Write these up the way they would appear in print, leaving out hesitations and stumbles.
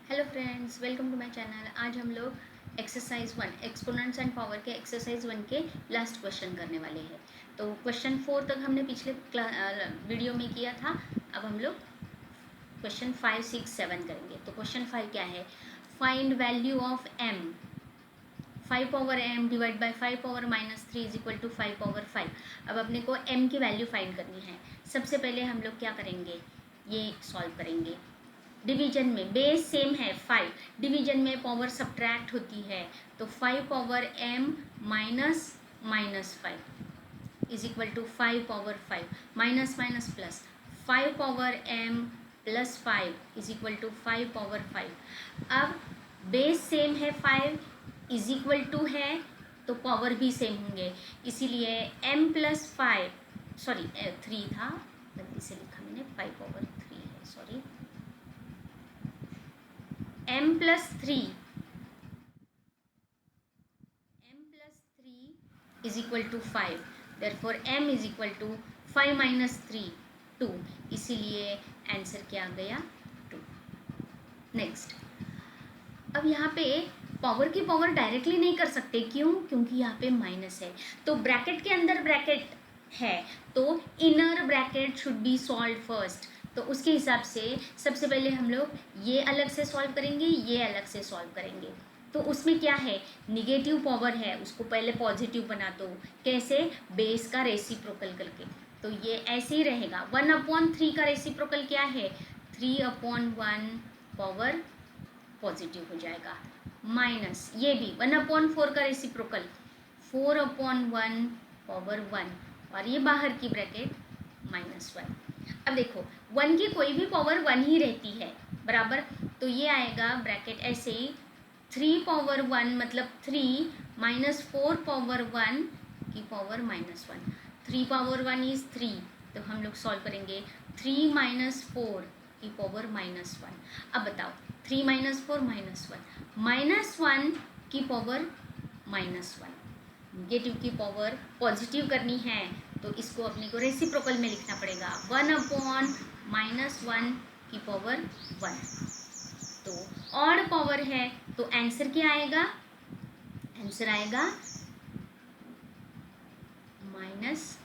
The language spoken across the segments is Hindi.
Hello friends, welcome to my channel. आज हम लोग एक्सरसाइज 1 एक्सपोनेंट्स एंड पावर के एक्सरसाइज 1 के लास्ट क्वेश्चन करने वाले हैं। तो क्वेश्चन 4 तक हमने पिछले वीडियो में किया था। अब हम लोग क्वेश्चन 5, 6, 7 करेंगे। तो क्वेश्चन 5 क्या है? Find value of m 5 power m divide by 5 power -3 is equal to 5 power 5। अब अपने को m की वैल्यू फाइंड करनी है। सबसे पहले हम लोग क्या करेंगे, ये सॉल्व करेंगे। डिवीजन में बेस सेम है 5, डिवीजन में पावर सब्ट्रैक्ट होती है, तो 5 power m minus -5 is equal to 5 power 5 minus minus plus 5 power m plus 5 is equal to 5 power 5। अब बेस सेम है 5 इज इक्वल टू है तो पावर भी सेम होंगे, इसीलिए m प्लस 5 सॉरी 3 था, गलती से लिखा मैंने, 5 पावर 3 है, sorry, m plus 3 is equal to 5, therefore m is equal to 5 minus 3 2, इसीलिए आंसर क्या आ गया 2। नेक्स्ट, अब यहाँ पे पावर की पावर डायरेक्टली नहीं कर सकते, क्यों? क्योंकि यहाँ पे माइनस है, तो ब्रैकेट के अंदर ब्रैकेट है, तो inner bracket should be solve first. तो उसके हिसाब से सबसे पहले हम लोग ये अलग से सॉल्व करेंगे, ये अलग से सॉल्व करेंगे। तो उसमें क्या है, निगेटिव पावर है, उसको पहले पॉजिटिव बना दो। कैसे? बेस का रेसिप्रोकल करके। तो ये ऐसे ही रहेगा। 1/3 का रेसिप्रोकल क्या है? 3/1 पावर पॉजिटिव हो जाएगा, माइनस ये भी 1/4 का रेसिप्रोकल 4/1 पावर 1, और ये बाहर की ब्रैकेट -1। अब देखो 1 की कोई भी पावर 1 ही रहती है, बराबर, तो ये आएगा ब्रैकेट ऐसे ही 3 पावर 1 मतलब 3 माइनस 4 पावर 1 की पावर -1। 3 पावर 1 इज 3, तो हम लोग सॉल्व करेंगे 3 माइनस 4 की पावर -1। अब बताओ 3 माइनस 4 -1 की पावर -1, नेगेटिव की पावर पॉजिटिव करनी है, तो इसको अपने को रेसिप्रोकल में लिखना पड़ेगा 1/-1 की पावर 1। तो ऑड पावर है, तो आंसर क्या आएगा? आंसर आएगा -1।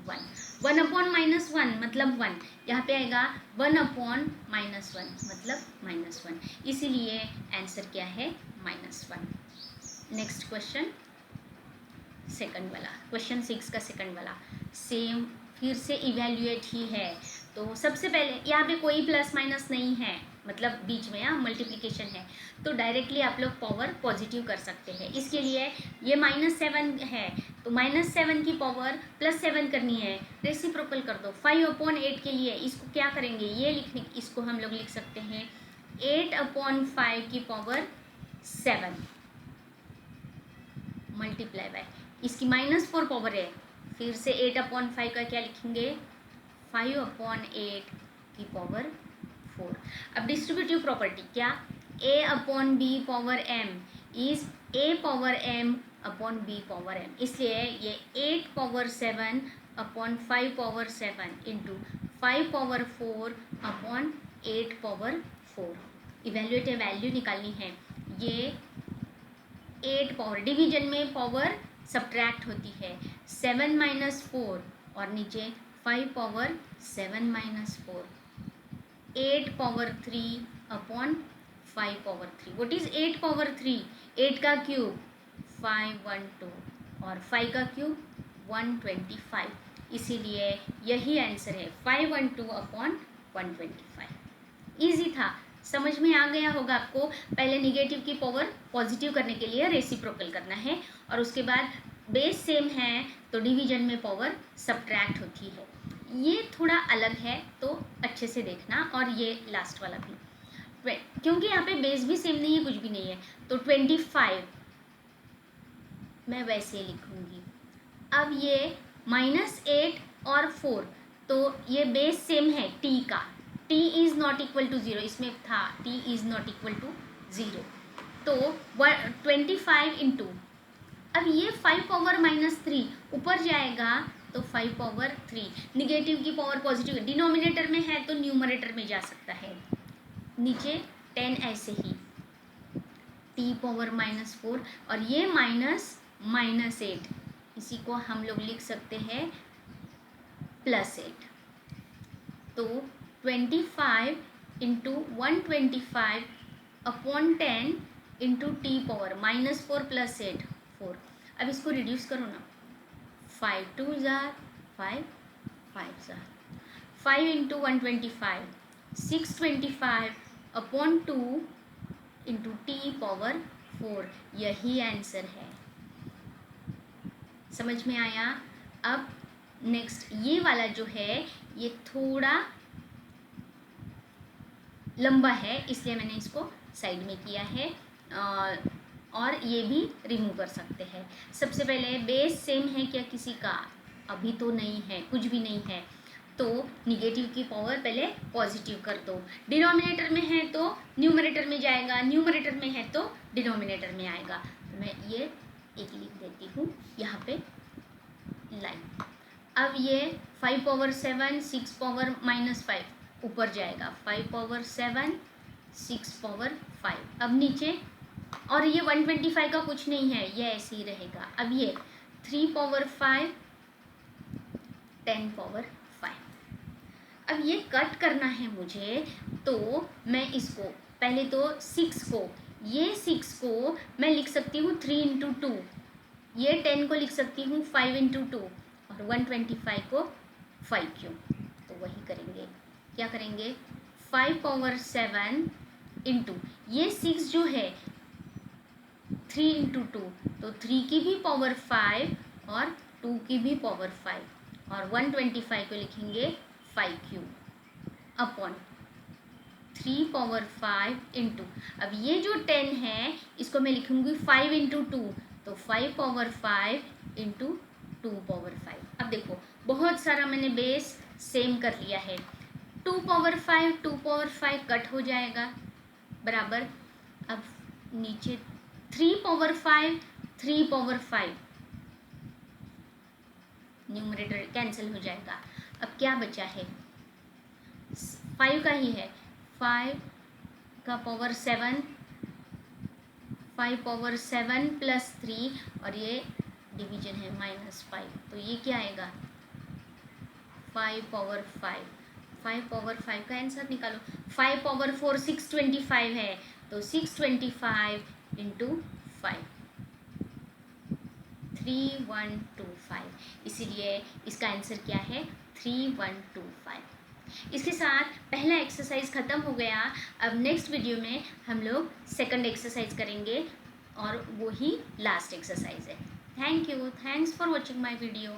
1/-1 मतलब 1, यहाँ पे आएगा 1/-1 मतलब -1, इसीलिए आंसर क्या है? -1। नेक्स्ट क्वेश्चन, सेकंड वाला, क्वेश्चन 6 का सेकंड वाला सेम फिर से इवेल्युएट ही है। तो सबसे पहले यहाँ पे कोई प्लस माइनस नहीं है, मतलब बीच में यहाँ मल्टीप्लिकेशन है, तो डायरेक्टली आप लोग पावर पॉजिटिव कर सकते हैं। इसके लिए ये -7 है, तो -7 की पावर +7 करनी है, रेसिप्रोकल कर दो। 5/8 के लिए इसको क्या करेंगे, ये लिखने, इसको हम लोग लिख सकते हैं 8/5 की पावर 7 मल्टीप्लाई बाय, इसकी -4 पावर है, फिर से 8/5 का क्या लिखेंगे, 5/8 की पावर 4। अब डिस्ट्रीब्यूटिव प्रॉपर्टी क्या, a/b power m is a power m upon b power m, इसलिए ये 8 power 7 upon 5 power 7 into 5 power 4 upon 8 power 4। Evaluative value निकालनी है। ये 8 पावर, डिवीजन में पावर सब्ट्रैक्ट होती है, 7 माइनस 4 और नीचे 5 power 7 minus 4, 8 power 3 upon 5 power 3। What is 8 power 3? 8 का क्यूब 512 और 5 का क्यूब 125, इसीलिए यही आंसर है 512 अपॉन 125। ईजी था, समझ में आ गया होगा आपको। पहले निगेटिव की पावर पॉजिटिव करने के लिए रेसिप्रोकल करना है, और उसके बाद बेस सेम है तो डिवीजन में पावर सब्ट्रैक्ट होती है। ये थोड़ा अलग है, तो अच्छे से देखना, और ये लास्ट वाला भी, क्योंकि यहाँ पे बेस भी सेम नहीं है, कुछ भी नहीं है, तो 25 मैं वैसे लिखूँगी। अब ये -8 और 4, तो ये बेस सेम है t का, t is not equal to 0, इसमें था t is not equal to 0, तो 25 इंटू, अब ये 5 पावर -3 ऊपर जाएगा तो 5 पावर 3, निगेटिव की पावर पॉजिटिव डिनोमिनेटर में है तो न्यूमरेटर में जा सकता है, नीचे 10 ऐसे ही t पावर -4 और ये -8, इसी को हम लोग लिख सकते हैं +8। तो 25 into 125 upon 10 into T power -4 + 8 4। अब इसको रिड्यूस करो ना, 5 2 jar 5 5 jar 5 into 125 625 upon 2 into T power 4, यही आंसर है। समझ में आया? अब नेक्स्ट ये वाला जो है ये थोड़ा लंबा है, इसलिए मैंने इसको साइड में किया है, और ये भी रिमूव कर सकते हैं। सबसे पहले बेस सेम है क्या किसी का? अभी तो नहीं है, कुछ भी नहीं है, तो निगेटिव की पावर पहले पॉजिटिव कर दो। डिनोमिनेटर में है तो न्यूमरेटर में जाएगा, न्यूमरेटर में है तो डिनोमिनेटर में आएगा। तो मैं ये एक लिख देती हूँ यहाँ पे लाइन। अब ये 5 पावर 7 6 पावर -5 ऊपर जाएगा, 5 पावर 7 6 पावर 5। अब नीचे, और ये 125 का कुछ नहीं है, ये ऐसे ही रहेगा। अब ये 3 पावर 5 10 पावर 5। अब ये कट करना है मुझे, तो मैं इसको पहले तो 6 को मैं लिख सकती हूँ 3 इंटू 2, ये 10 को लिख सकती हूँ 5 इंटू 2, और 125 को 5 क्यों। तो वही करेंगे, क्या करेंगे, 5 पावर 7 इंटू ये 6 जो है 3 इंटू 2, तो 3 की भी पावर 5 और 2 की भी पावर 5, और 125 को लिखेंगे 5 क्यूब अपॉन 3 पावर 5 इंटू, अब ये जो 10 है इसको मैं लिखूंगी 5 इंटू 2, तो 5 पावर 5 इंटू 2 पावर 5। अब देखो बहुत सारा मैंने बेस सेम कर लिया है। 2 पावर 5 कट हो जाएगा बराबर। अब नीचे 3 पावर 5 न्यूमरेटर कैंसिल हो जाएगा। अब क्या बचा है, 5 का ही है, 5 का पावर 7, 5 पावर 7 प्लस 3, और ये डिवीजन है -5, तो ये क्या आएगा 5 पावर 5 पावर 5 का आंसर निकालो। 5 पावर 4 625 है, तो 625 इंटू 5 3125, इसीलिए इसका आंसर क्या है 3125। इसके साथ पहला एक्सरसाइज ख़त्म हो गया। अब नेक्स्ट वीडियो में हम लोग सेकंड एक्सरसाइज करेंगे, और वो ही लास्ट एक्सरसाइज है। Thank you, thanks for watching my video.